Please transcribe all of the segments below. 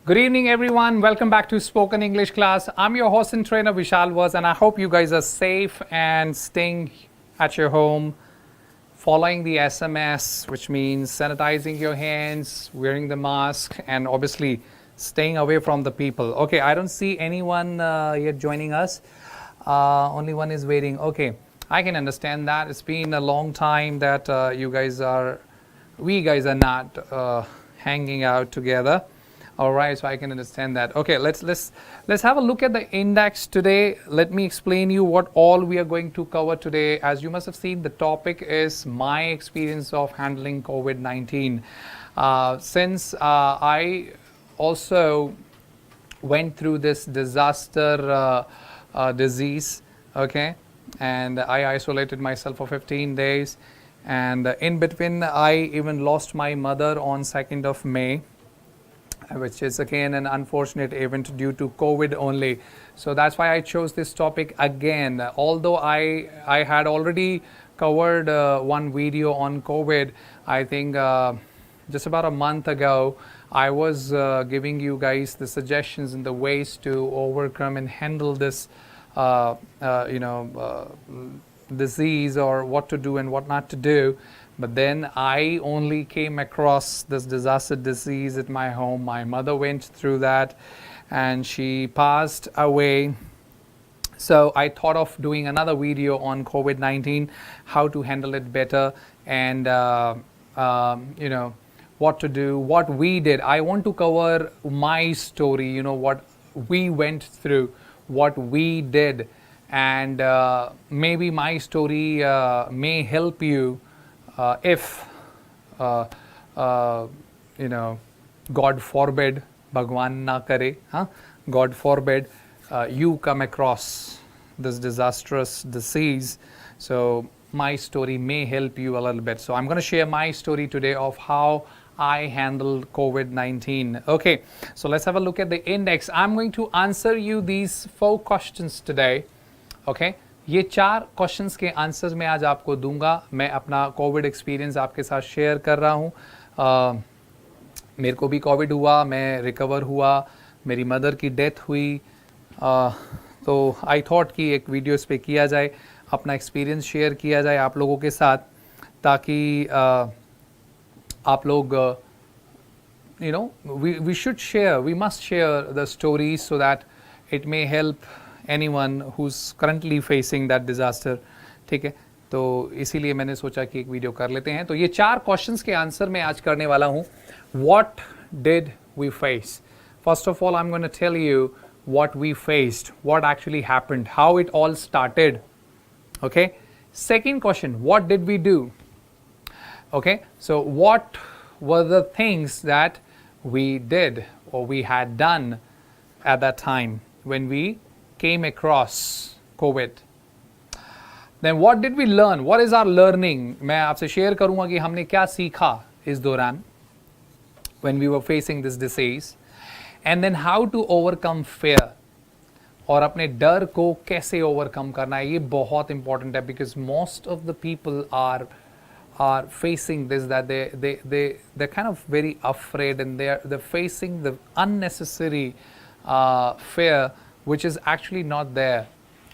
Good evening, everyone. Welcome back to Spoken English class. I'm your host and trainer Vishal, and I hope you guys are safe and staying at your home, following the SMS, which means sanitizing your hands, wearing the mask, and obviously staying away from the people. Okay, I don't see anyone yet joining us. Only one is waiting. Okay, I can understand that. It's been a long time that we guys are not hanging out together. All right, so I can understand that. Okay, let's have a look at the index today. Let me explain you what all we are going to cover today. As you must have seen, the topic is my experience of handling COVID-19. Since I also went through this disaster disease, okay, and I isolated myself for 15 days, and in between I even lost my mother on 2nd of May, which is again an unfortunate event due to COVID only. So that's why I chose this topic again. Although I had already covered one video on COVID, I think just about a month ago, I was giving you guys the suggestions and the ways to overcome and handle this disease, or what to do and what not to do. But then I only came across this disaster disease at my home. My mother went through that and she passed away. So I thought of doing another video on COVID-19, how to handle it better, and what to do, what we did. I want to cover my story, what we went through, what we did, and maybe my story may help you if God forbid, Bhagwan na kare, God forbid, you come across this disastrous disease. So my story may help you a little bit. So I'm going to share my story today of how I handled COVID-19. Okay, so let's have a look at the index. I'm going to answer you these 4 questions today. Okay, ये 4 questions के answers मैं आज आपको दूंगा. मैं अपना Covid experience आपके साथ शेयर कर रहा हूँ. मेरे को भी कोविड हुआ, मैं रिकवर हुआ, मेरी मदर की डेथ हुई. तो आई थॉट कि एक वीडियो इस पे किया जाए, अपना एक्सपीरियंस शेयर किया जाए आप लोगों के साथ, ताकि आप लोग we should share, we must share the stories so that it may help anyone who's currently facing that disaster. ठीक है, तो इसीलिए मैंने सोचा कि एक वीडियो कर लेते हैं. तो ये 4 क्वेश्चंस के आंसर मैं आज करने वाला हूँ. What did we face? First of all, I'm going to tell you what we faced, what actually happened, how it all started. Okay. Second question, what did we do? Okay, so what were the things that we did or we had done at that time when we came across COVID? Then what did we learn? What is our learning? मैं आपसे share करूंगा कि हमने क्या सीखा इस दौरान when we were facing this disease, and then how to overcome fear, और अपने डर को कैसे overcome करना है. ये बहुत important है because most of the people are facing this, that they're kind of very afraid, and they're facing the unnecessary fear which is actually not there.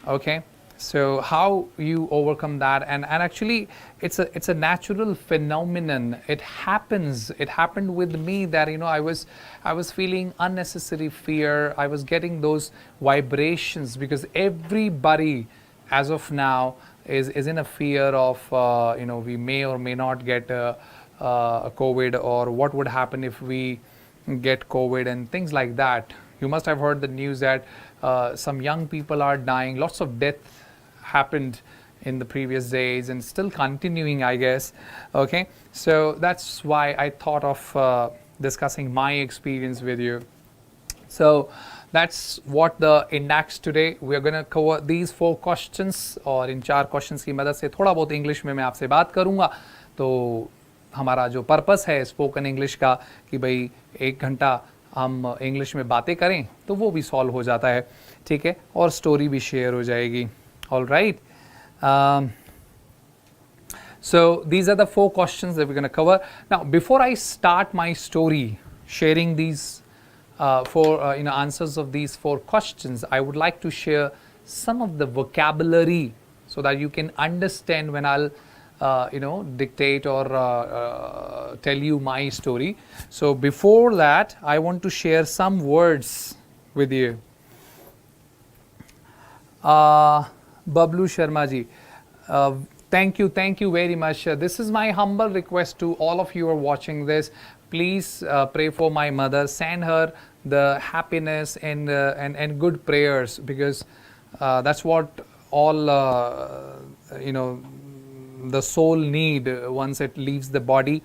Okay, so how you overcome that, and actually it's a natural phenomenon. It happened with me that I was feeling unnecessary fear. I was getting those vibrations because everybody as of now is in a fear of we may or may not get COVID, or what would happen if we get COVID and things like that. You must have heard the news that some young people are dying. Lots of death happened in the previous days and still continuing, I guess. Okay, so that's why I thought of discussing my experience with you. So that's what the index today. We are going to cover these 4 questions, और इन 4 questions की मदद से थोड़ा बहुत English में मैं आपसे बात करूँगा. तो हमारा जो पर्पस है स्पोकन इंग्लिश का कि भाई 1 घंटा हम इंग्लिश में बातें करें, तो वो भी सॉल्व हो जाता है. ठीक है, और स्टोरी भी शेयर हो जाएगी. All right, so these are the 4 questions that we're going to cover. Now before I start my story sharing these for answers of these 4 questions, I would like to share some of the vocabulary so that you can understand when I'll dictate or tell you my story. So before that, I want to share some words with you. Bablu Sharma ji, thank you very much. This is my humble request to all of you who are watching this. Please pray for my mother. Send her the happiness and good prayers, because that's what all the soul need once it leaves the body.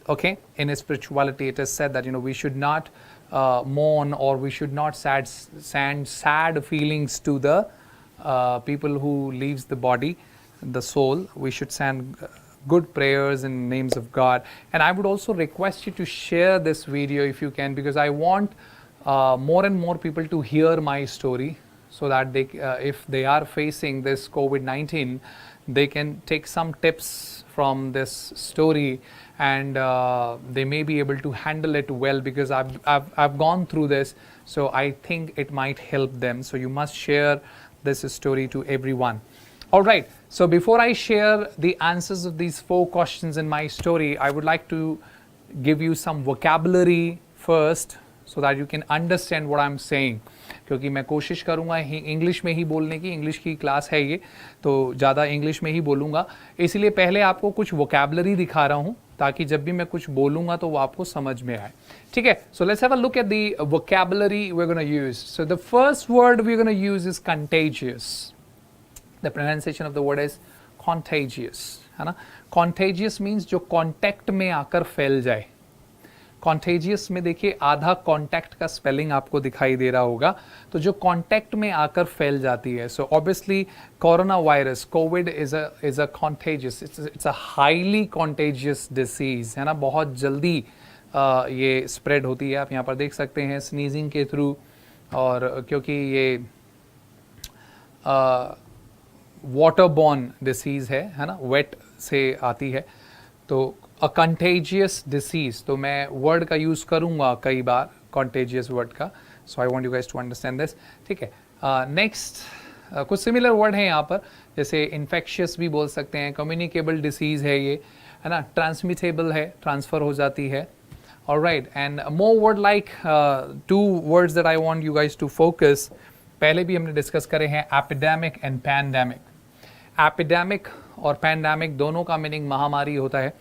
Okay, in spirituality it is said that we should not mourn, or we should not send sad feelings to the people who leaves the body, the soul. We should send good prayers in names of God. And I would also request you to share this video if you can, because I want more and more people to hear my story, so that they, if they are facing this COVID-19, they can take some tips from this story, and they may be able to handle it well, because I've gone through this, so I think it might help them. So you must share this story to everyone. All right, so before I share the answers of these 4 questions in my story, I would like to give you some vocabulary first, so that you can understand what I'm saying. क्योंकि मैं कोशिश करूँगा English में ही बोलने की, English की class है ये, तो ज़्यादा इंग्लिश में ही बोलूँगा, इसलिए पहले आपको कुछ वोकैबुलरी दिखा रहा हूँ, ताकि जब भी मैं कुछ बोलूँगा तो वो आपको समझ में आए. ठीक है, so let's have a look at the vocabulary we are gonna use. So the first word we are gonna use is contagious. The pronunciation of the word is contagious, है ना. कॉन्टेजियस मीन्स जो contact में आकर फैल जाए. Contagious में देखिए आधा कॉन्टैक्ट का स्पेलिंग आपको दिखाई दे रहा होगा, तो जो कॉन्टैक्ट में आकर फैल जाती है. So obviously corona virus, Covid is a contagious, it's a highly contagious disease, है ना. बहुत जल्दी ये स्प्रेड होती है. आप यहाँ पर देख सकते हैं स्नीजिंग के थ्रू, और क्योंकि ये वाटर बॉर्न डिसीज है ना, वेट से आती है, तो अ कंटेजियस डिसीज. तो मैं वर्ड का यूज़ करूँगा कई बार, कंटेजियस वर्ड का. So I want you guys to understand this. ठीक है, नेक्स्ट कुछ सिमिलर वर्ड हैं यहाँ पर, जैसे इन्फेक्शियस भी बोल सकते हैं, कम्युनिकेबल डिसीज़ है ये, है ना, ट्रांसमिटेबल है, ट्रांसफ़र हो जाती है. Alright, and more word like 2 words that I want you guys to focus. पहले भी हमने डिस्कस करे हैं एपिडेमिक एंड पैंडेमिक. एपिडेमिक और पैंडेमिक दोनों का मीनिंग महामारी होता है.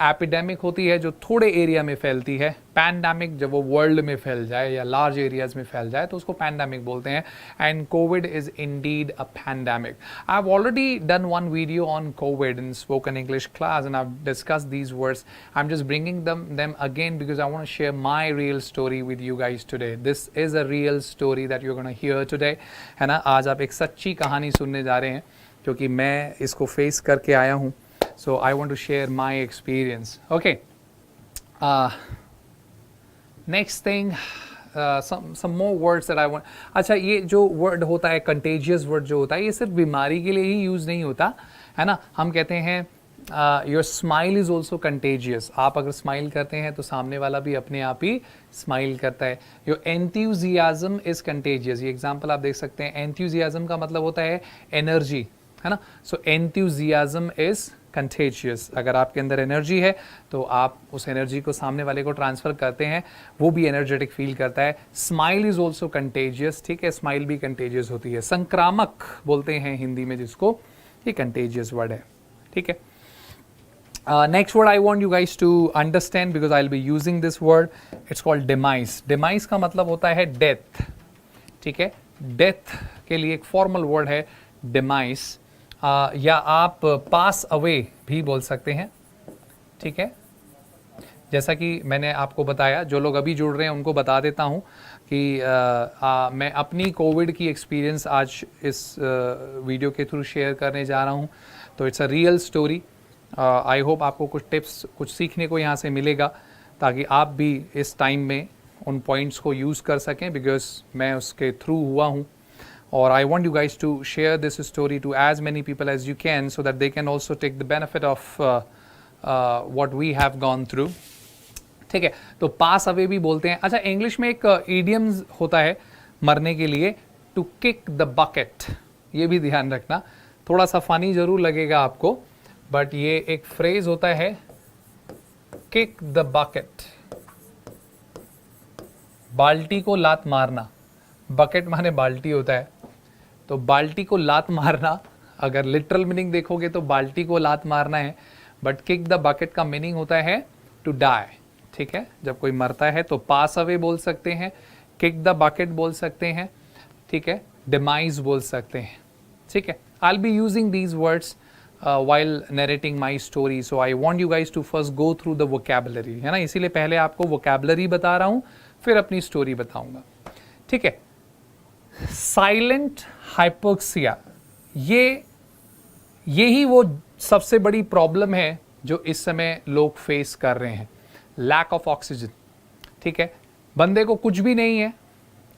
एपिडेमिक होती है जो थोड़े एरिया में फैलती है. पैंडेमिक जब वो वर्ल्ड में फैल जाए या लार्ज एरियाज में फैल जाए तो उसको पैंडेमिक बोलते हैं. And Covid is indeed a pandemic. I have already done one video on Covid in spoken English class and I have discussed these words. I am just bringing them again because I want to share my real story with you guys today. This is a real story that you're going to hear today, है ना. आज आप एक सच्ची कहानी सुनने जा रहे हैं, क्योंकि मैं इसको फेस करके आया हूँ. So I want to share my experience. Okay. Next thing, some more words that I want. अच्छा, ये जो word होता है contagious word जो होता है, ये सिर्फ बीमारी के लिए ही यूज़ नहीं होता, है ना. हम कहते हैं your smile is also contagious. आप अगर स्माइल करते हैं तो सामने वाला भी अपने आप ही स्माइल करता है. your enthusiasm is contagious. ये एग्जाम्पल आप देख सकते हैं. enthusiasm का मतलब होता है एनर्जी, है ना. सो enthusiasm is contagious. अगर आपके अंदर एनर्जी है तो आप उस एनर्जी को सामने वाले को ट्रांसफ़र करते हैं, वो भी एनर्जेटिक फील करता है. Smile is also contagious. ठीक है, स्माइल भी कंटेजियस होती है. संक्रामक बोलते हैं हिंदी में जिसको, ये कंटेजियस वर्ड है. ठीक है. Next word I want you guys to understand because I'll be using this word. It's called demise. Demise का मतलब होता है death. ठीक है, death के लिए एक formal word है demise. या आप pass away भी बोल सकते हैं. ठीक है, जैसा कि मैंने आपको बताया, जो लोग अभी जुड़ रहे हैं उनको बता देता हूँ कि मैं अपनी कोविड की एक्सपीरियंस आज इस वीडियो के थ्रू शेयर करने जा रहा हूँ. तो it's a real story. I hope आपको कुछ टिप्स, कुछ सीखने को यहाँ से मिलेगा, ताकि आप भी इस टाइम में उन पॉइंट्स को यूज़ कर सकें, बिकॉज मैं उसके थ्रू हुआ हूँ. और I want you guys to share this story to as many people as you can, so that they can also take the benefit of what we have gone through. ठीक है, तो pass away भी बोलते हैं। अच्छा, English में एक idiom होता है मरने के लिए, टू किक द बकेट, ये भी ध्यान रखना, थोड़ा सा फनी जरूर लगेगा आपको, बट ये एक फ्रेज होता है, किक द बकेट, बाल्टी को लात मारना, बकेट माने बाल्टी होता है, तो बाल्टी को लात मारना, अगर लिटरल मीनिंग देखोगे तो बाल्टी को लात मारना है, बट किक द बकेट का मीनिंग होता है टू डाई, ठीक है, जब कोई मरता है तो पास अवे बोल सकते हैं, किक द बकेट बोल सकते हैं, ठीक है, डिमाइज बोल सकते हैं, ठीक है। I'll be using these words while narrating my story, so I want you guys to first go through the vocabulary, है ना, इसीलिए पहले आपको vocabulary बता रहा हूं, फिर अपनी स्टोरी बताऊंगा, ठीक है। साइलेंट हाइपोक्सिया, यही वो सबसे बड़ी प्रॉब्लम है जो इस समय लोग फेस कर रहे हैं, लैक ऑफ ऑक्सीजन, ठीक है। बंदे को कुछ भी नहीं है,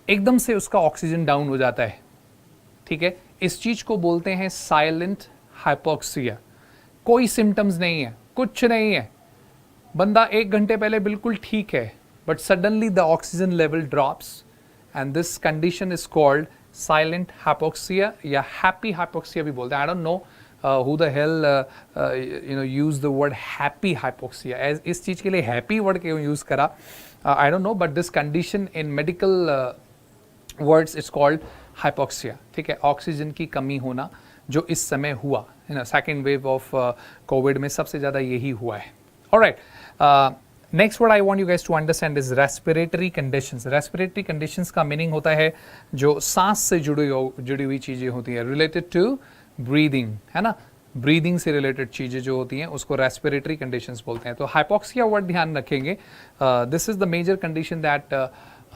एकदम से उसका ऑक्सीजन डाउन हो जाता है, ठीक है, इस चीज को बोलते हैं साइलेंट हाइपोक्सिया। कोई सिम्टम्स नहीं है, कुछ नहीं है, बंदा 1 घंटे पहले बिल्कुल ठीक है, but suddenly the oxygen level drops and this condition is called silent hypoxia या हैप्पी हाइपोक्सिया भी बोलते हैं। I don't know who the hell use the word happy hypoxia, as इस चीज के लिए happy word क्यों यूज करा, I don't know, but this condition in medical words is called hypoxia, ठीक है, ऑक्सीजन की कमी होना जो इस समय हुआ है ना, सेकेंड वेव ऑफ कोविड में सबसे ज्यादा यही हुआ है। Alright, next word I want you guys to understand is respiratory conditions. Respiratory conditions का मीनिंग होता है जो सांस से जुड़ी हुई चीजें होती है, रिलेटेड टू ब्रीदिंग, है ना, ब्रीदिंग से रिलेटेड चीजें जो होती हैं उसको रेस्पिरेटरी कंडीशंस बोलते हैं। तो हाइपोक्सिया वर्ड ध्यान रखेंगे, this is the major condition that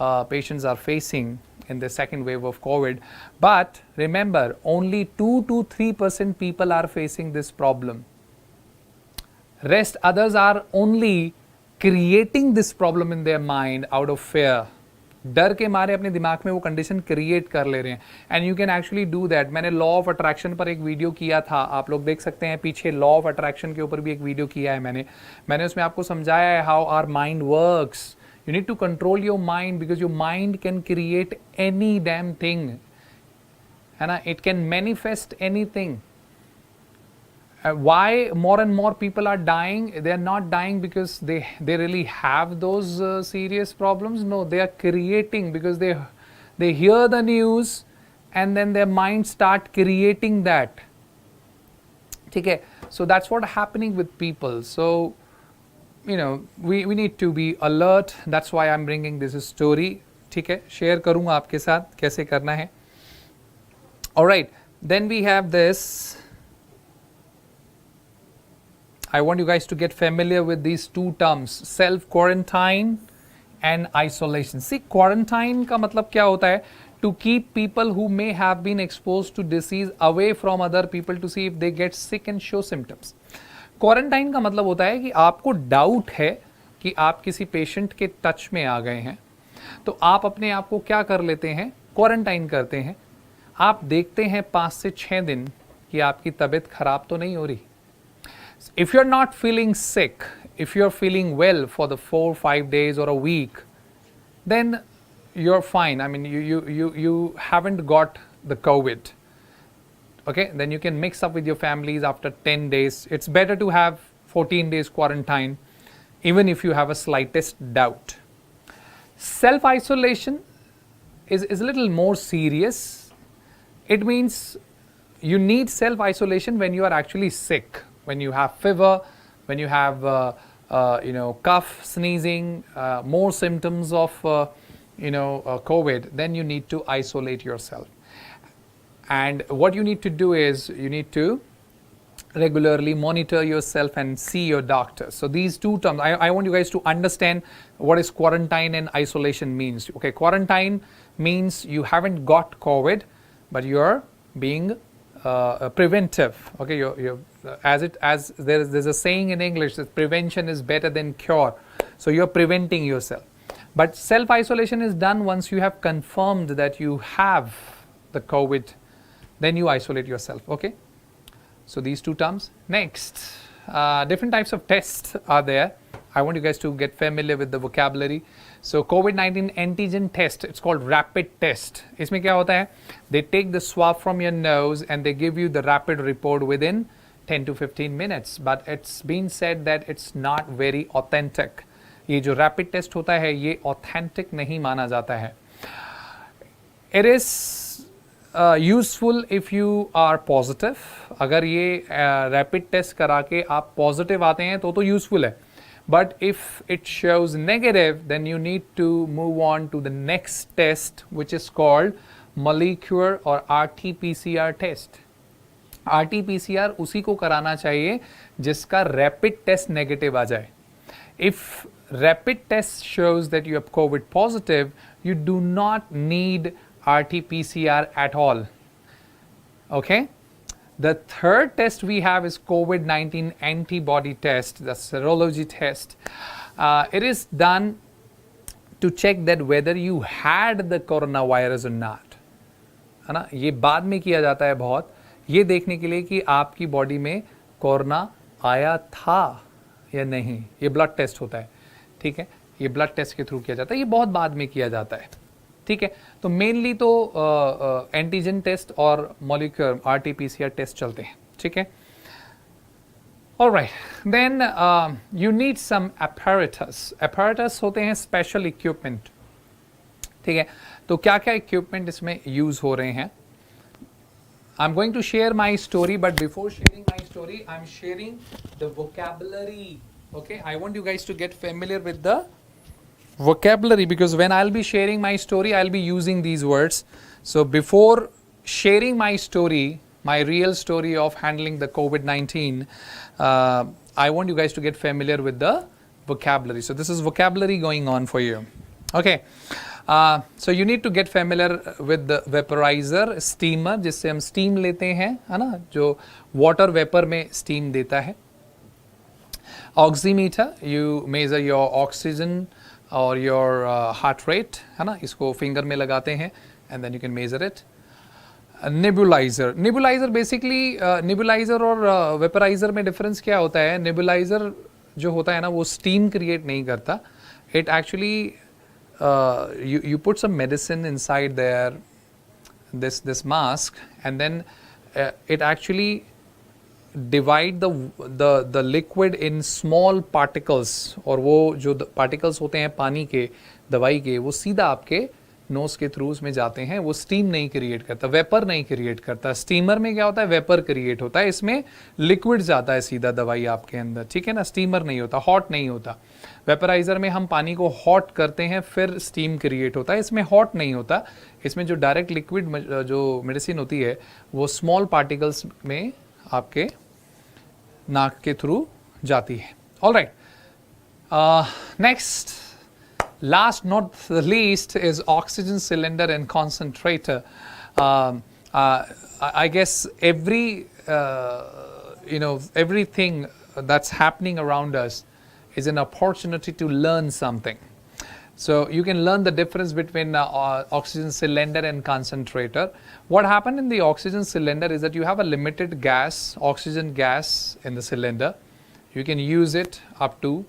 patients are facing in the second wave of COVID, but remember only 2 to 3% people are facing this problem. Rest others are only creating this problem in their mind out of fear. डर के मारे अपने दिमाग में वो condition create कर ले रहे हैं, and you can actually do that. मैंने लॉ ऑफ अट्रैक्शन पर एक वीडियो किया था, आप लोग देख सकते हैं पीछे, लॉ ऑफ अट्रैक्शन के ऊपर भी एक वीडियो किया है मैंने उसमें आपको समझाया है how our mind works. You need to control your mind because your mind can create any damn thing, है ना, it can manifest anything. Why more and more people are dying? They are not dying because they really have those serious problems. No, they are creating because they hear the news and then their mind start creating that. ठीक है, so that's what happening with people. So you know, we need to be alert. That's why I'm bringing this story. ठीक है, share करूंगा आपके साथ कैसे करना है। Alright, then we have this. I want you guys to get familiar with these two terms, self quarantine and isolation. See, quarantine का मतलब क्या होता है? To keep people who may have been exposed to disease away from other people to see if they get sick and show symptoms. Quarantine का मतलब होता है कि आपको डाउट है कि आप किसी पेशेंट के टच में आ गए हैं, तो आप अपने आप को क्या कर लेते हैं, क्वारंटाइन करते हैं। आप देखते हैं 5 से 6 दिन कि आपकी तबीयत खराब तो नहीं हो रही। If you are not feeling sick, if you are feeling well for the 4-5 days or a week, then you're fine. I mean, you haven't got the COVID. Okay, then you can mix up with your families after 10 days. It's better to have 14 days quarantine, even if you have a slightest doubt. Self-isolation is a little more serious. It means you need self-isolation when you are actually sick, when you have fever, when you have cough, sneezing, more symptoms of COVID, then you need to isolate yourself. And what you need to do is you need to regularly monitor yourself and see your doctor. So these two terms, I want you guys to understand what is quarantine and isolation means. Okay, quarantine means you haven't got COVID, but you're being preventive. Okay, as there's a saying in English that prevention is better than cure. So you're preventing yourself. But self-isolation is done once you have confirmed that you have the COVID. Then you isolate yourself. Okay, so these two terms. Next, different types of tests are there. I want you guys to get familiar with the vocabulary. So COVID-19 antigen test, it's called rapid test. इसमें क्या होता है? They take the swab from your nose and they give you the rapid report within 10 to 15 minutes. But it's been said that it's not very authentic. ये जो rapid test होता है ये authentic नहीं माना जाता है. It is useful if you are positive. अगर ये rapid test करा के आप positive आते हैं तो useful है. But if it shows negative, then you need to move on to the next test, which is called molecular or RT-PCR test. RT-PCR उसी को कराना चाहिए जिसका rapid test negative आ जाए. If rapid test shows that you have COVID positive, you do not need RT-PCR at all. Okay? The third test we have is COVID-19 antibody test, the serology test. It is done to check that whether you had the coronavirus or not. है ना? ये बाद में किया जाता है बहुत, ये देखने के लिए कि आपकी बॉडी में कोरोना आया था या नहीं. ये ब्लड टेस्ट होता है, ठीक है, ये ब्लड टेस्ट के थ्रू किया जाता है, ये बहुत बाद में किया जाता है, ठीक है. तो मेनली तो एंटीजन टेस्ट और मॉलिक्यूलर RT-PCR टेस्ट चलते हैं, ठीक है. Alright, then you need some apparatus. Apparatus होते हैं स्पेशल इक्विपमेंट, ठीक है. तो क्या क्या इक्विपमेंट इसमें यूज हो रहे हैं? I'm going to share my story, but before sharing my story, I'm sharing the vocabulary. Okay, I want you guys to get familiar with the vocabulary because when I'll be sharing my story, I'll be using these words. So before sharing my story, my real story of handling the COVID-19, I want you guys to get familiar with the vocabulary. So this is vocabulary going on for you. Okay. So you need to get familiar with the vaporizer, steamer, जिससे हम steam लेते हैं, है ना, जो water vapor में steam देता है. Oximeter, you measure your oxygen or your heart rate, है ना, इसको finger में लगाते हैं and then you can measure it. Nebulizer, nebulizer basically nebulizer और vaporizer में difference क्या होता है? Nebulizer जो होता है ना वो steam create नहीं करता. It actually you put some medicine inside there, this mask, and then it actually divide the liquid in small particles. और वो जो particles होते हैं पानी के, दवाई के, वो सीधा आपके नोज के थ्रू में जाते हैं. वो स्टीम नहीं क्रिएट करता, वेपर नहीं क्रिएट करता. स्टीमर में क्या होता है? वेपर क्रिएट होता है. इसमें लिक्विड जाता है सीधा दवाई आपके अंदर, ठीक है ना. स्टीमर नहीं होता, हॉट नहीं होता. वेपराइजर में हम पानी को हॉट करते हैं फिर स्टीम क्रिएट होता है. इसमें हॉट नहीं होता. इसमें जो डायरेक्ट लिक्विड जो मेडिसिन होती है वो स्मॉल पार्टिकल्स में आपके नाक के थ्रू जाती है. Alright, next, last not the least is oxygen cylinder and concentrator. I guess everything that's happening around us is an opportunity to learn something. So you can learn the difference between oxygen cylinder and concentrator. What happened in the oxygen cylinder is that you have a limited gas, oxygen gas in the cylinder. You can use it up to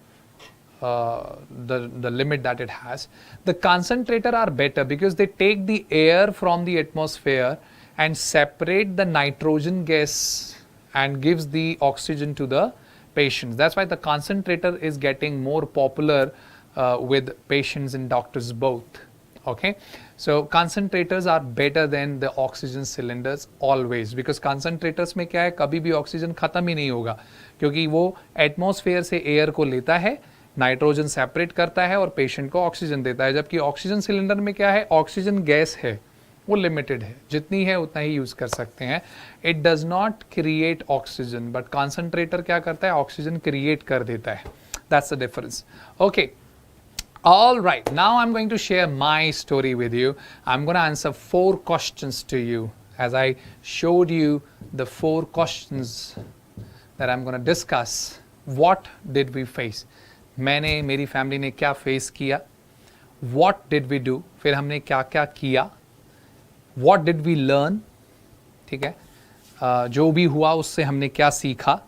the limit that it has. The concentrator are better because they take the air from the atmosphere and separate the nitrogen gas and gives the oxygen to the patients. That's why the concentrator is getting more popular with patients and doctors both. Okay, so concentrators are better than the oxygen cylinders always, because concentrators में क्या है, कभी भी oxygen खत्म ही नहीं होगा क्योंकि वो एटमॉस्फेयर से एयर को लेता है, नाइट्रोजन सेपरेट करता है और पेशेंट को ऑक्सीजन देता है. जबकि ऑक्सीजन सिलेंडर में क्या है, ऑक्सीजन गैस है, वो लिमिटेड है, जितनी है उतना ही यूज कर सकते हैं. It does not create oxygen, but concentrator क्या करता है, ऑक्सीजन क्रिएट कर देता है. That's the difference. Okay, all right, now I'm going to share my story with you. I'm going to answer 4 questions to you as I showed you the 4 questions that I'm going to discuss. What did we face? मैंने, मेरी family ने क्या face किया, What did we do, फिर हमने क्या क्या किया, What did we learn, ठीक है, जो भी हुआ उससे हमने क्या सीखा,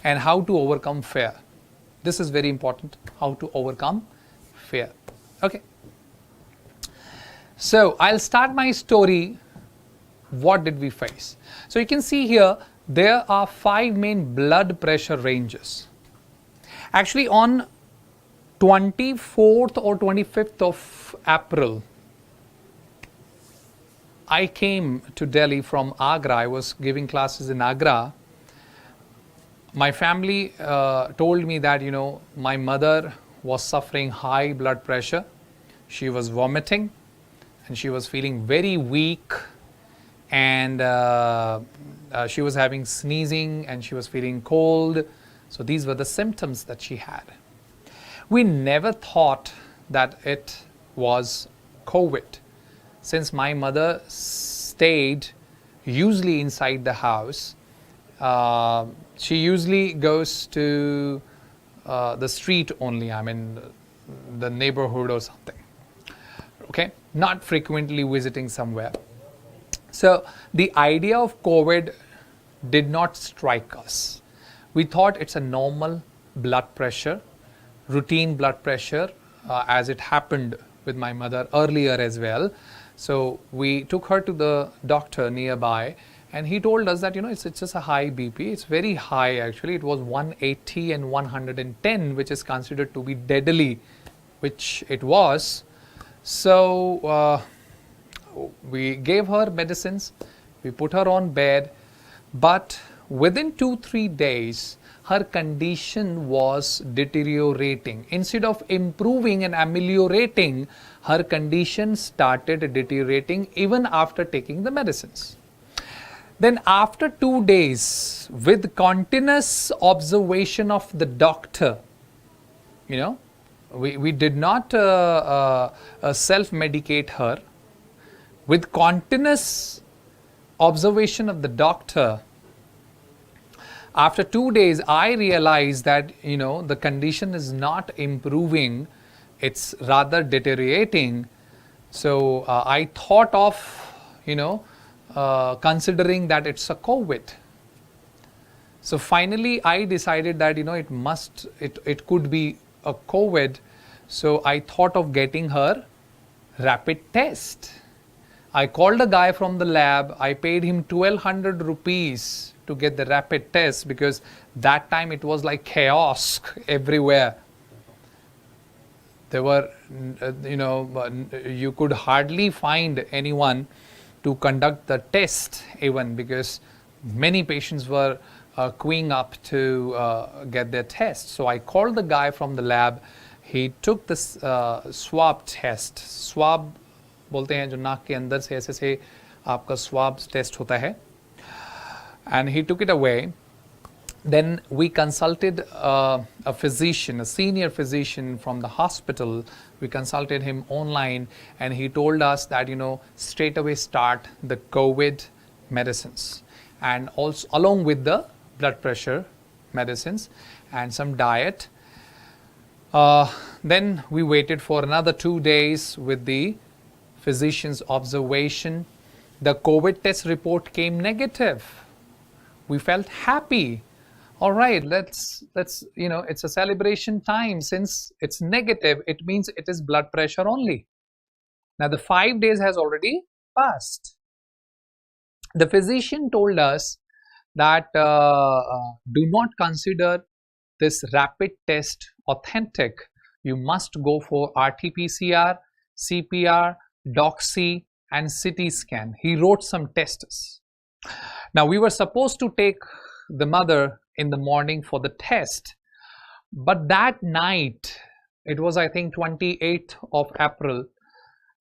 and how to overcome fear. This is very important, how to overcome fear. Okay. So I'll start my story. What did we face? So you can see here, there are 5 main blood pressure ranges. Actually, on 24th or 25th of April, I came to Delhi from Agra. I was giving classes in Agra. My family told me that, you know, my mother was suffering high blood pressure. She was vomiting and she was feeling very weak, and she was having sneezing and she was feeling cold. So these were the symptoms that she had. We never thought that it was COVID, since my mother stayed usually inside the house. She usually goes to the street only, I mean the neighborhood or something. Okay, not frequently visiting somewhere. So the idea of COVID did not strike us. We thought it's a normal blood pressure, routine blood pressure, as it happened with my mother earlier as well. So we took her to the doctor nearby, and he told us that, you know, it's just a high BP. It's very high actually. It was 180 and 110, which is considered to be deadly, which it was. So we gave her medicines, we put her on bed, but within 2-3 days, her condition was deteriorating. Instead of improving and ameliorating, her condition started deteriorating even after taking the medicines. Then after 2 days, with continuous observation of the doctor, you know, we did not self-medicate her. With continuous observation of the doctor, after 2 days, I realized that, you know, the condition is not improving, it's rather deteriorating. So I thought of, you know, considering that it's a COVID. So finally, I decided that, you know, it could be a COVID. So I thought of getting her rapid test. I called a guy from the lab. I paid him 1,200 rupees to get the rapid test, because that time it was like chaos everywhere. There were, you know, you could hardly find anyone to conduct the test even, because many patients were queuing up to get their test. So I called the guy from the lab. He took this swab test. Swab बोलते हैं जो नाक के अंदर से ऐसे से आपका swab test होता है. And he took it away. Then we consulted a physician, a senior physician from the hospital. We consulted him online, and he told us that, you know, straight away start the COVID medicines, and also along with the blood pressure medicines and some diet. Then we waited for another 2 days with the physician's observation. The COVID test report came negative. We felt happy. All right, let's you know, it's a celebration time. Since it's negative, it means it is blood pressure only. Now the 5 days has already passed. The physician told us that do not consider this rapid test authentic. You must go for RT-PCR, CPR, doxy, and CT scan. He wrote some tests. Now we were supposed to take the mother in the morning for the test, but that night, it was I think 28th of April,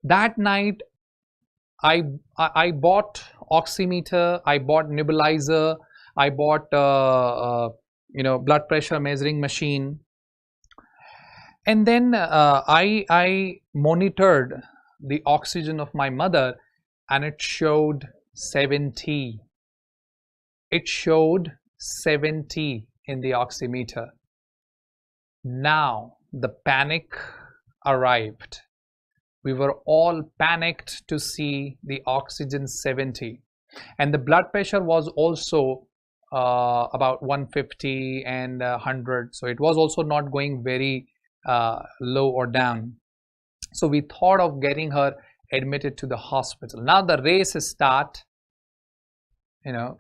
that night I bought Oximeter, I bought Nebulizer, I bought you know, blood pressure measuring machine, and then I monitored the oxygen of my mother, and it showed 70. It showed 70 in the oximeter. Now the panic arrived. We were all panicked to see the oxygen 70, and the blood pressure was also about 150 and 100. So it was also not going very low or down. So we thought of getting her admitted to the hospital. Now the race start,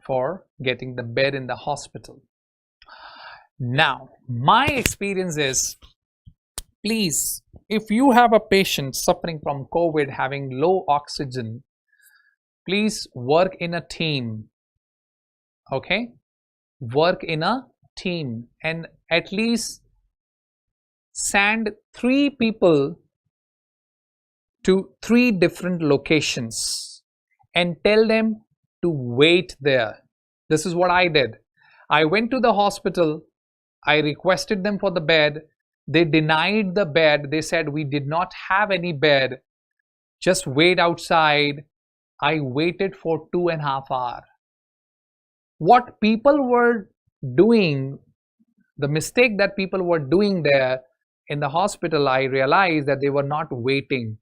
for getting the bed in the hospital. Now my experience is, please, if you have a patient suffering from COVID having low oxygen, please work in a team. Okay, work in a team and at least send 3 people to 3 different locations and tell them to wait there. This is what I did. I went to the hospital, I requested them for the bed. They denied the bed. They said, we did not have any bed, just wait outside. I waited for 2.5 hours. What people were doing, the mistake that people were doing there in the hospital, I realized that they were not waiting.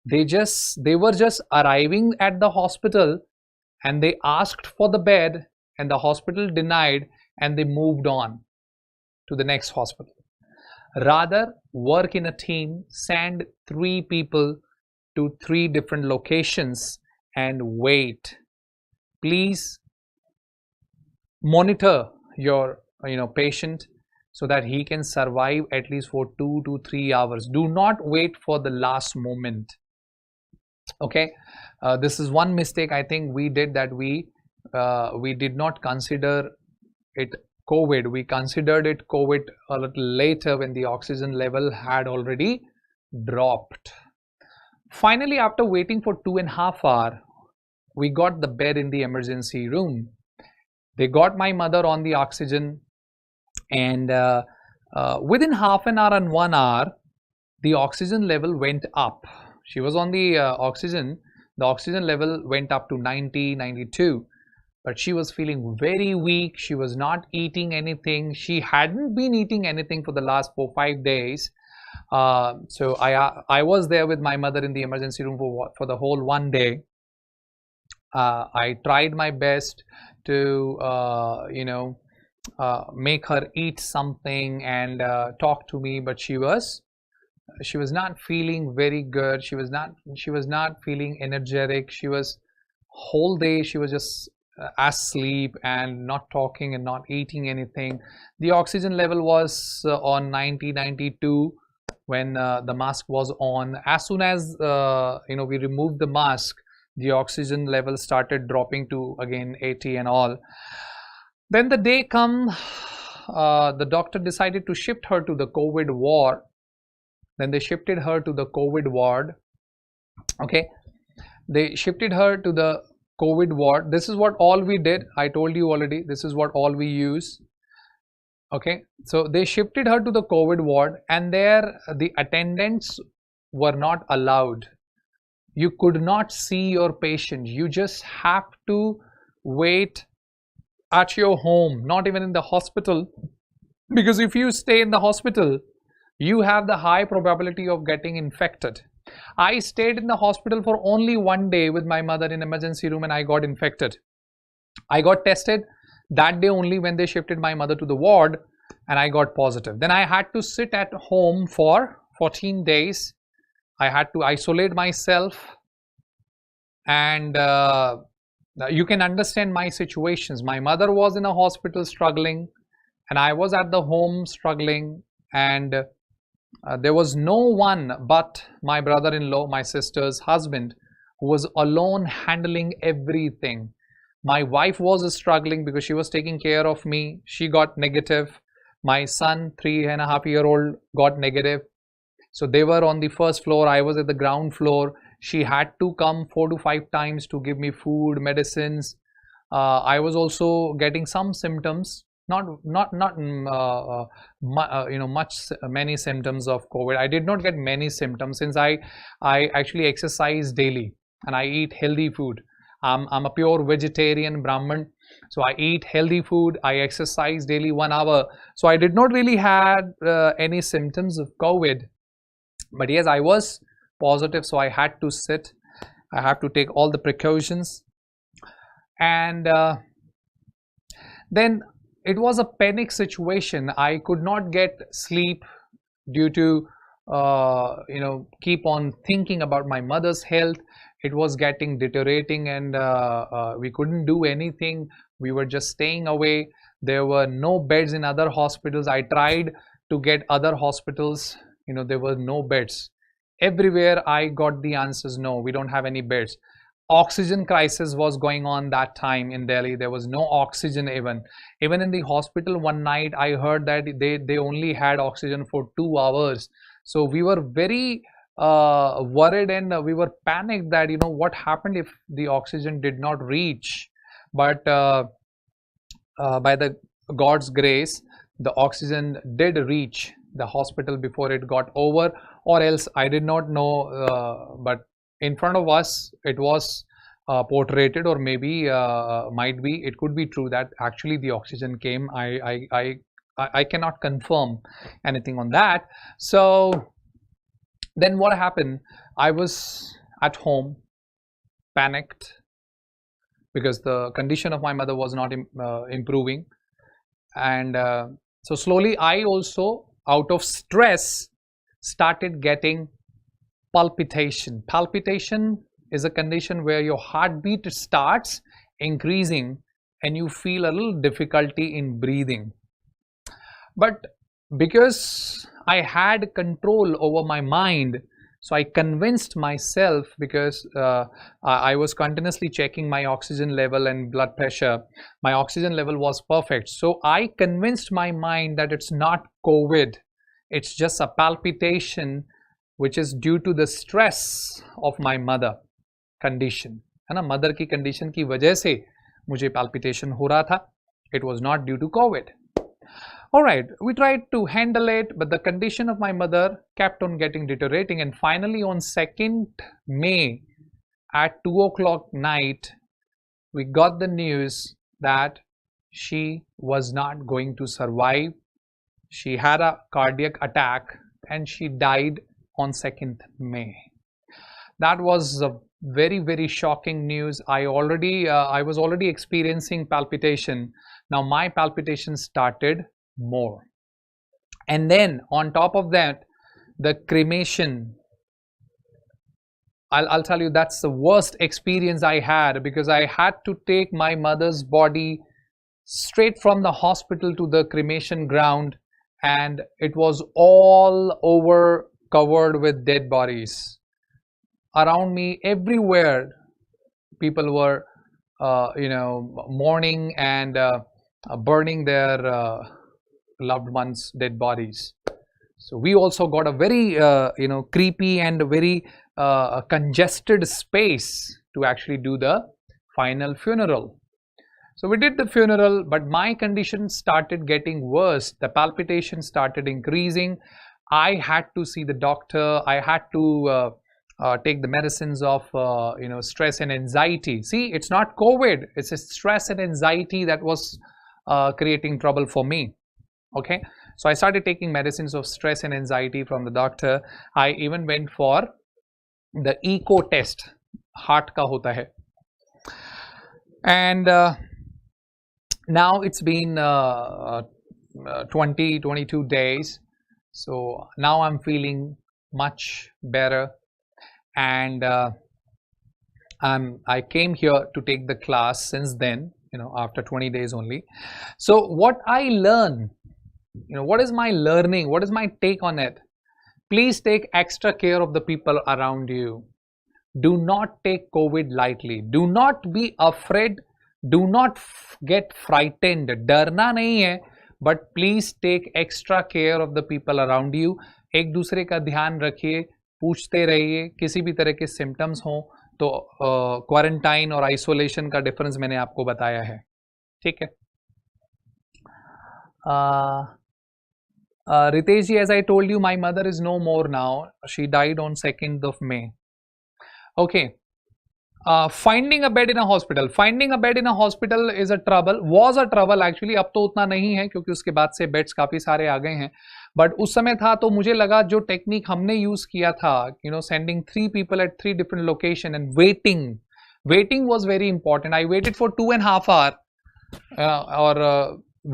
They were just arriving at the hospital and they asked for the bed and the hospital denied and they moved on to the next hospital. Rather, work in a team, send 3 people to 3 different locations and wait. Please monitor your patient so that he can survive at least for 2 to 3 hours. Do not wait for the last moment. Okay, this is one mistake I think we did, that we did not consider it COVID. We considered it COVID a little later when the oxygen level had already dropped. Finally, after waiting for 2.5 hours, we got the bed in the emergency room. They got my mother on the oxygen, and within half an hour and 1 hour, the oxygen level went up. She was on the oxygen. The oxygen level went up to 90, 92. But she was feeling very weak. She was not eating anything. She hadn't been eating anything for the last 4-5 days. So I was there with my mother in the emergency room for the whole 1 day. I tried my best to make her eat something and talk to me, but she was not feeling very good. She was not feeling energetic. She was whole day she was just asleep and not talking and not eating anything. The oxygen level was on 90, 92 when the mask was on. As soon as we removed the mask, the oxygen level started dropping to again 80 and all. Then the day come, the doctor decided to shift her to the COVID ward. Then they shifted her to the COVID ward. Okay, they shifted her to the COVID ward. This is what all we did. I told you already, this is what all we use. Okay, so they shifted her to the COVID ward, and there the attendants were not allowed. You could not see your patient. You just have to wait at your home, not even in the hospital, because if you stay in the hospital, you have the high probability of getting infected. I stayed in the hospital for only 1 day with my mother in emergency room, and I got infected. I got tested that day only when they shifted my mother to the ward, and I got positive. Then I had to sit at home for 14 days. I had to isolate myself, and you can understand my situations. My mother was in a hospital struggling, and I was at the home struggling, and there was no one but my brother-in-law, my sister's husband, who was alone handling everything. My wife was struggling because she was taking care of me. She got negative. My son, 3.5-year-old, got negative. So they were on the first floor. I was at the ground floor. She had to come 4 to 5 times to give me food, medicines. I was also getting some symptoms, many symptoms of COVID. I did not get many symptoms since I actually exercise daily and I eat healthy food. I'm a pure vegetarian Brahmin, so I eat healthy food. I exercise daily 1 hour, so I did not really have any symptoms of COVID. But yes, I was positive, so I had to sit. I have to take all the precautions. And then it was a panic situation. I could not get sleep due to keep on thinking about my mother's health. It was getting deteriorating, and we couldn't do anything. We were just staying away. There were no beds in other hospitals. I tried to get other hospitals, there were no beds. Everywhere I got the answers, no, we don't have any beds. Oxygen crisis was going on that time in Delhi. There was no oxygen. Even in the hospital one night, I heard that they only had oxygen for 2 hours. So we were very worried, and we were panicked that what happened if the oxygen did not reach. But by the God's grace, the oxygen did reach the hospital before it got over, or else I did not know. But in front of us it was portrayed, or maybe might be, it could be true that actually the oxygen came. I cannot confirm anything on that. So then what happened, I was at home panicked because the condition of my mother was not improving, and so slowly I also, out of stress, started getting palpitation. Palpitation is a condition where your heartbeat starts increasing and you feel a little difficulty in breathing. But because I had control over my mind, so I convinced myself, because I was continuously checking my oxygen level and blood pressure. My oxygen level was perfect. So I convinced my mind that it's not COVID. It's just a palpitation which is due to the stress of my mother condition, है ना, mother की condition की वजह से मुझे palpitation हो रहा था. It was not due to COVID. Alright, we tried to handle it, but the condition of my mother kept on getting deteriorating, and finally on 2nd May at 2 o'clock night, we got the news that she was not going to survive. She had a cardiac attack and she died on 2nd May. That was a very, very shocking news. I was already experiencing palpitation. Now my palpitation started more, and then on top of that, the cremation. I'll tell you, that's the worst experience I had, because I had to take my mother's body straight from the hospital to the cremation ground, and it was all over covered with dead bodies. Around me, everywhere, people were mourning and burning their loved ones' dead bodies. So we also got a very creepy and very congested space to actually do the final funeral. So we did the funeral, but my condition started getting worse. The palpitation started increasing. I had to see the doctor. I had to take the medicines of stress and anxiety. See, it's not COVID, it's a stress and anxiety that was creating trouble for me. Okay, so I started taking medicines of stress and anxiety from the doctor. I even went for the echo test, heart ka hota hai. And now it's been 22 days. So now I'm feeling much better, and I came here to take the class since then, after 20 days only. So what I learn, what is my learning, what is my take on it? Please take extra care of the people around you. Do not take COVID lightly. Do not be afraid. Do not get frightened. डरना नहीं है, but please take extra care of the people around you. एक दूसरे का ध्यान रखिए, पूछते रहिए. किसी भी तरह के symptoms हों तो क्वारंटाइन और आइसोलेशन का डिफरेंस मैंने आपको बताया है. ठीक है. Ritesh ji, as I told you, my mother is no more now. She died on 2nd of May. Okay. Finding a bed in a hospital. Finding a bed in a hospital is a trouble. Was a trouble actually. अब तो उतना नहीं है क्योंकि उसके बाद से beds काफ़ी सारे आ गए हैं. बट उस समय था तो मुझे लगा जो टेक्निक हमने यूज़ किया था, sending 3 people at 3 different location and waiting. Waiting was very important. I waited for 2.5 hours. और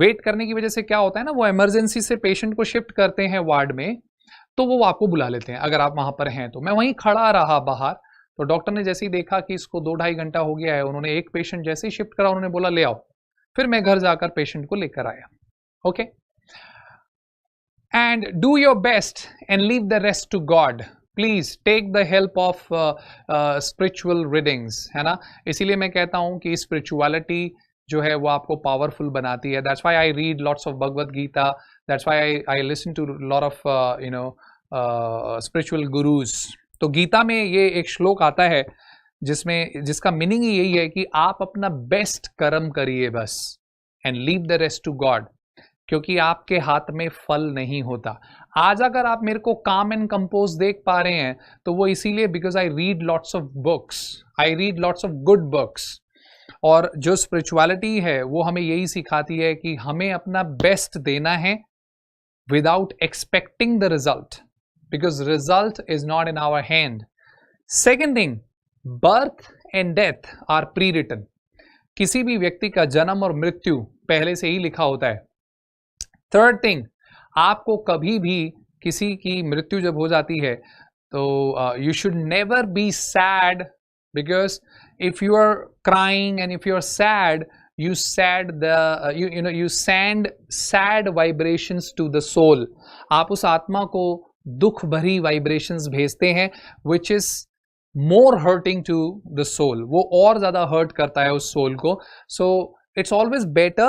वेट करने की वजह से क्या होता है ना, वो इमरजेंसी से पेशेंट को शिफ्ट करते हैं वार्ड में, तो वो आपको बुला लेते हैं अगर आप वहां पर हैं तो। मैं वहीं खड़ा रहा बाहर, तो डॉक्टर ने जैसे ही देखा कि इसको 2-2.5 घंटा हो गया है, उन्होंने एक पेशेंट जैसे ही शिफ्ट करा, उन्होंने बोला ले आओ। फिर मैं घर जाकर पेशेंट को लेकर आया। Okay, and do your best and leave the rest to God. Please take the help of spiritual readings, है ना। इसीलिए मैं कहता हूं कि स्पिरिचुअलिटी जो है वो आपको पावरफुल बनाती है। That's why I read lots of Bhagavad Gita, that's why I listen to lot of spiritual gurus. तो गीता में ये एक श्लोक आता है जिसका मीनिंग ही यही है कि आप अपना बेस्ट कर्म करिए बस, and leave the rest to God, क्योंकि आपके हाथ में फल नहीं होता। आज अगर आप मेरे को काम एंड कंपोज देख पा रहे हैं तो वो इसीलिए because I read lots of books, I read lots of good books. और जो स्पिरिचुअलिटी है वो हमें यही सिखाती है कि हमें अपना बेस्ट देना है without expecting the result, because result is not in our hand. Second thing, birth and death are pre written. किसी भी व्यक्ति का जन्म और मृत्यु पहले से ही लिखा होता है। थर्ड थिंग, आपको कभी भी किसी की मृत्यु जब हो जाती है तो you should never be sad, because if you are crying and if you are sad, you send sad vibrations to the soul. आप उस आत्मा को दुख भरी vibrations भेजते हैं, which is more hurting to the soul. वो और ज़्यादा hurt करता है उस soul को. So it's always better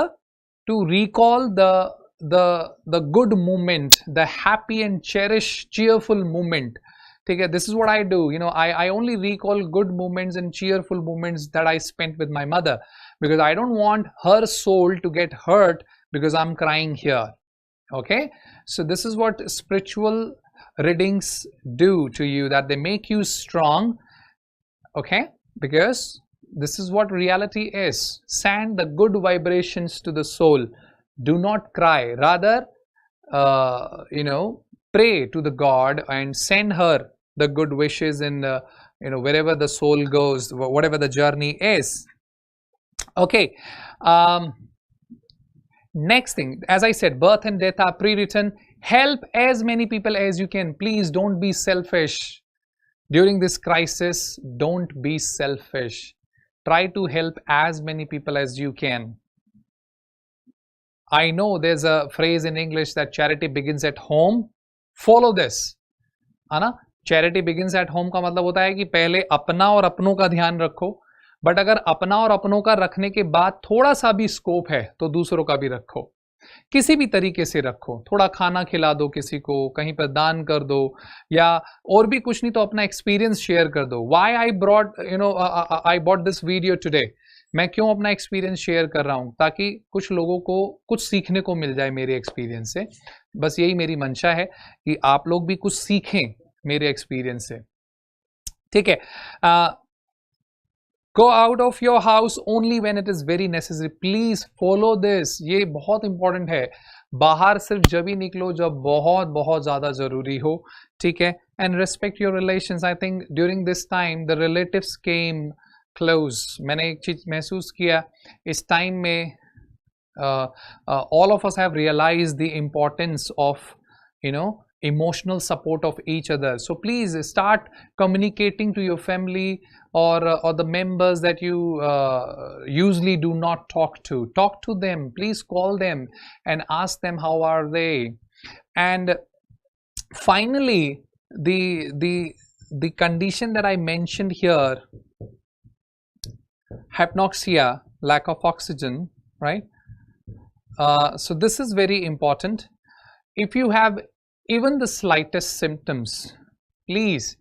to recall the good moment, the happy and cheerful moment. ठीक है, this is what I do. I only recall good moments and cheerful moments that I spent with my mother, because I don't want her soul to get hurt because I'm crying here. Okay, so this is what spiritual readings do to you, that they make you strong. Okay, because this is what reality is. Send the good vibrations to the soul. Do not cry, rather pray to the God and send her the good wishes in wherever the soul goes, whatever the journey is. Okay, next thing, as I said, birth and death are pre-written. Help as many people as you can. Please don't be selfish during this crisis. Don't be selfish. Try to help as many people as you can. I know there's a phrase in English that charity begins at home. Follow this, है ना। Charity begins at home का मतलब होता है कि पहले अपना और अपनों का ध्यान रखो, बट अगर अपना और अपनों का रखने के बाद थोड़ा सा भी स्कोप है तो दूसरों का भी रखो, किसी भी तरीके से रखो। थोड़ा खाना खिला दो किसी को, कहीं पर दान कर दो, या और भी कुछ नहीं तो अपना एक्सपीरियंस शेयर कर दो। Why I bought this video today, मैं क्यों अपना एक्सपीरियंस शेयर कर रहा हूं, ताकि कुछ लोगों को कुछ सीखने को मिल जाए मेरे एक्सपीरियंस से। बस यही मेरी मंशा है कि आप लोग भी कुछ सीखें मेरे एक्सपीरियंस से, ठीक है। Go out of your house only when it is very necessary. Please follow this, ये बहुत इंपॉर्टेंट है। बाहर सिर्फ जब ही निकलो जब बहुत बहुत ज्यादा जरूरी हो, ठीक है। And respect your relations. I think during this time the relatives came close. मैंने एक चीज महसूस किया इस टाइम में, all of us have realized the importance of emotional support of each other. So please start communicating to your family or the members that you usually do not talk to. Talk to them, please call them and ask them how are they. And finally, the condition that I mentioned here, hypoxia, lack of oxygen, right? So this is very important. If you have even the slightest symptoms, please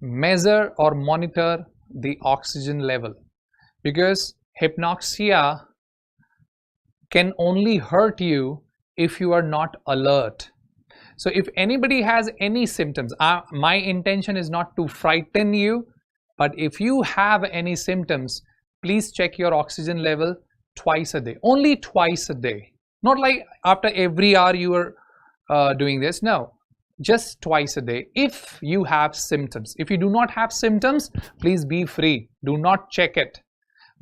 measure or monitor the oxygen level, because hypoxia can only hurt you if you are not alert. So if anybody has any symptoms, my intention is not to frighten you, but if you have any symptoms, please check your oxygen level twice a day, only twice a day, not like after every hour you are doing this. No, just twice a day if you have symptoms. If you do not have symptoms, please be free, do not check it.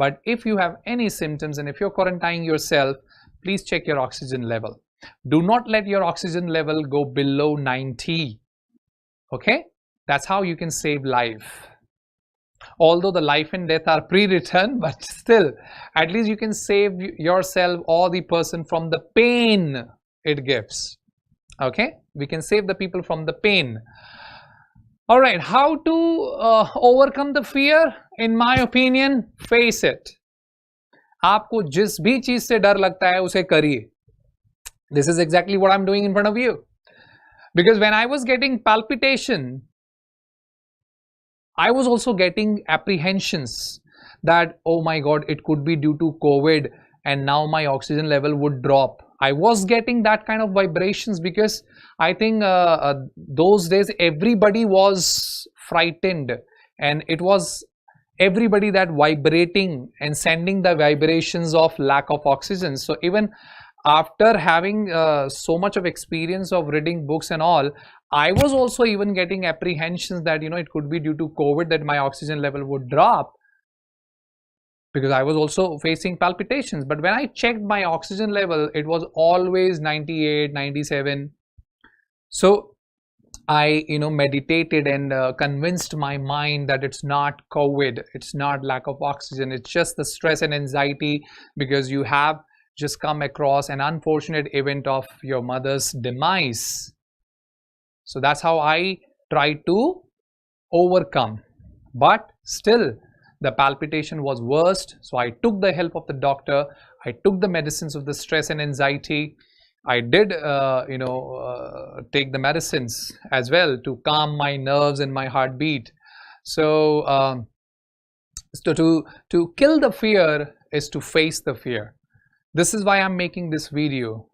But if you have any symptoms and if you're quarantining yourself, please check your oxygen level. Do not let your oxygen level go below 90. Okay, that's how you can save life. Although the life and death are pre-written, but still, at least you can save yourself or the person from the pain it gives. Okay, we can save the people from the pain. All right, how to overcome the fear? In my opinion, face it. आपको जिस भी चीज से डर लगता है उसे करिए. This is exactly what I'm doing in front of you. Because when I was getting palpitation, I was also getting apprehensions that, oh my God, it could be due to COVID and now my oxygen level would drop. I was getting that kind of vibrations because I think those days everybody was frightened and it was everybody that vibrating and sending the vibrations of lack of oxygen. So even after having so much of experience of reading books and all, I was also even getting apprehensions that, you know, it could be due to COVID that my oxygen level would drop, because I was also facing palpitations. But when I checked my oxygen level, it was always 98, 97. So I, you know, meditated and convinced my mind that it's not COVID, it's not lack of oxygen, it's just the stress and anxiety because you have just come across an unfortunate event of your mother's demise. So that's how I tried to overcome. But still, the palpitation was worst. So I took the help of the doctor. I took the medicines of the stress and anxiety. I did, take the medicines as well to calm my nerves and my heartbeat. So, to kill the fear is to face the fear. This is why I'm making this video.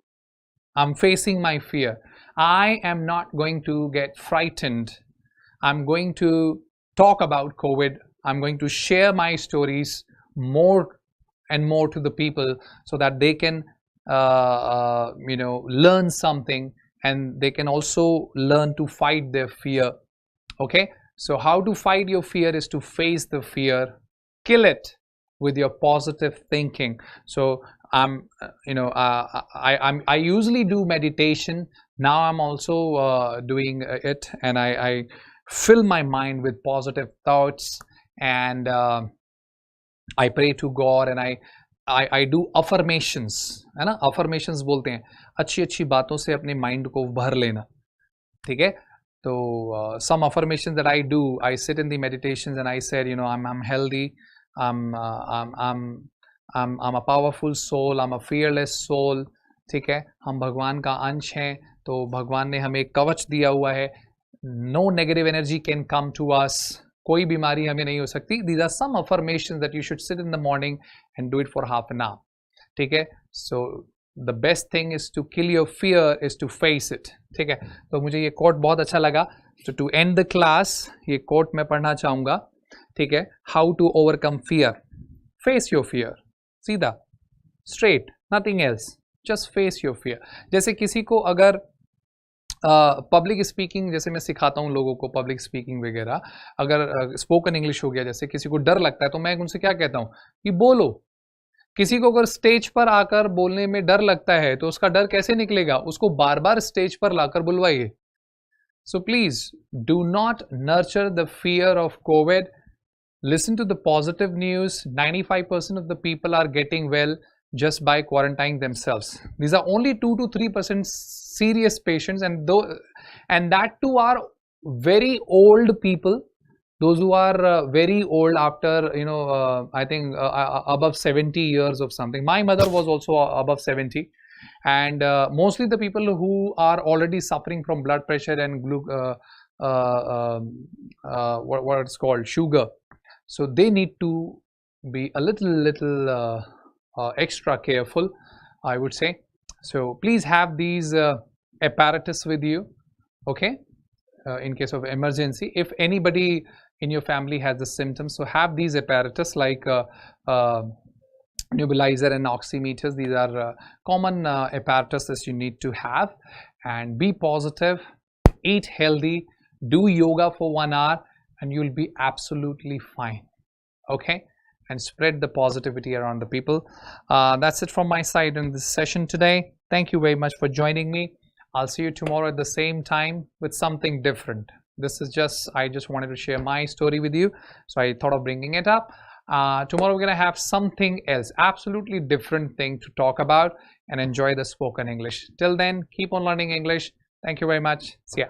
I'm facing my fear. I am not going to get frightened. I'm going to talk about COVID. I'm going to share my stories more and more to the people so that they can learn something and they can also learn to fight their fear. Okay, so how to fight your fear is to face the fear, kill it with your positive thinking. So I usually do meditation. Now I'm also doing it, and I fill my mind with positive thoughts, and I pray to God, and I do affirmations, है ना. affirmations बोलते हैं अच्छी अच्छी बातों से अपने mind को भर लेना, ठीक है. तो some affirmations that I do, I sit in the meditations and I said, I'm healthy, I'm a powerful soul, I'm a fearless soul, ठीक है. हम भगवान का अंश हैं, तो भगवान ने हमें कवच दिया हुआ है. No negative energy can come to us. कोई बीमारी हमें नहीं हो सकती. These are some affirmations that you should sit in the morning and do it for half an hour. ठीक है. So the best thing is to kill your fear is to face it. ठीक है. तो मुझे ये coat बहुत अच्छा लगा. So to end the class, ये कोट मैं पढ़ना चाहूँगा. ठीक है. How to overcome fear. Face your fear. सीधा, straight, nothing else. Just face your fear. जैसे किसी को अगर पब्लिक स्पीकिंग, जैसे मैं सिखाता हूँ लोगों को पब्लिक स्पीकिंग वगैरह, अगर स्पोकन इंग्लिश हो गया, जैसे किसी को डर लगता है तो मैं उनसे क्या कहता हूँ कि बोलो. किसी को अगर स्टेज पर आकर बोलने में डर लगता है तो उसका डर कैसे निकलेगा, उसको बार बार स्टेज पर लाकर बुलवाइए. So please do not nurture the fear of Covid. Listen to the positive news. 95% of the people are getting well just by quarantining themselves. These are only 2 to 3% serious patients, and that too are very old people. Those who are very old after I think above 70 years of something. My mother was also above 70, and mostly the people who are already suffering from blood pressure and what it's called, sugar. So they need to be a little extra careful, I would say. So please have these apparatus with you, okay, in case of emergency. If anybody in your family has the symptoms, so have these apparatus like nebulizer and oximeters. These are common apparatus that you need to have. And be positive, eat healthy, do yoga for 1 hour, and you'll be absolutely fine. Okay, and spread the positivity around the people. That's it from my side in this session today. Thank you very much for joining me. I'll see you tomorrow at the same time with something different. This is I just wanted to share my story with you, so I thought of bringing it up. Tomorrow we're going to have something else, absolutely different thing to talk about, and enjoy the spoken English. Till then, keep on learning English. Thank you very much. See ya.